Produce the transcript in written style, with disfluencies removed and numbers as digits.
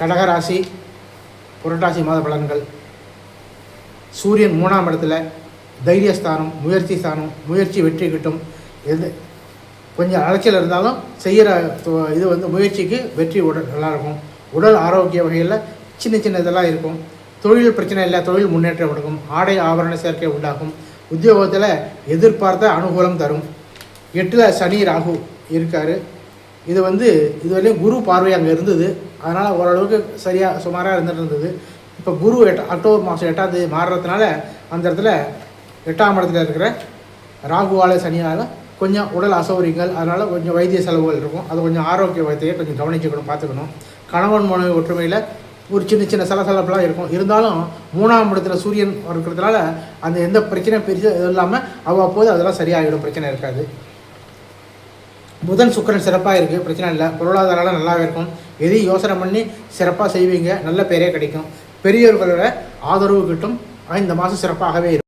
கடகராசி புரட்டாசி மாத பலன்கள். சூரியன் 3ஆம் இடத்துல, தைரியஸ்தானம், முயற்சி ஸ்தானம். முயற்சி வெற்றி கிட்டும். எது கொஞ்சம் அலைச்சல் இருந்தாலும் செய்கிற இது முயற்சிக்கு வெற்றி நல்லாயிருக்கும். உடல் ஆரோக்கிய வகையில் சின்ன இதெல்லாம் இருக்கும். தொழில் பிரச்சனை இல்லை, தொழில் முன்னேற்றம் கொடுக்கும். ஆடை ஆபரண சேர்க்கை உண்டாகும். உத்தியோகத்தில் எதிர்பார்த்த அனுகூலம் தரும். 8ல் சனி ராகு இருக்கார். இது இதுவரையும் குரு பார்வை அங்கே இருந்தது. அதனால் ஓரளவுக்கு சரியாக சுமாராக இருந்துட்டு. இப்போ குரு அக்டோபர் மாதம் 8ஆம் தேதி மாறுறதுனால அந்த இடத்துல 8ஆம் இடத்துல இருக்கிற ராகுவால் சனியால் கொஞ்சம் உடல் அசௌகரியங்கள், அதனால் கொஞ்சம் வைத்திய செலவுகள் இருக்கும். அது கொஞ்சம் ஆரோக்கிய வகையை கொஞ்சம் கவனிச்சுக்கணும், பார்த்துக்கணும். கணவன் மனைவி ஒற்றுமையில் ஒரு சின்ன சலசலப்பெல்லாம் இருக்கும். இருந்தாலும் 3ஆம் இடத்துல சூரியன் இருக்கிறதுனால அந்த எந்த பிரச்சனையும் பெரிய இது இல்லாமல் அவ்வப்போது அதெல்லாம் சரியாகிடும், பிரச்சனை இருக்காது. புதன் சுக்கிரன் சிறப்பாக இருக்குது, பிரச்சனை இல்லை. பொருளாதாரம் நல்லாவே இருக்கும். எதையும் யோசனை பண்ணி சிறப்பாக செய்வீங்க, நல்ல பேரே கிடைக்கும். பெரியவர்களோட ஆதரவு கிட்டும். இந்த மாதம் சிறப்பாகவே இருக்கும்.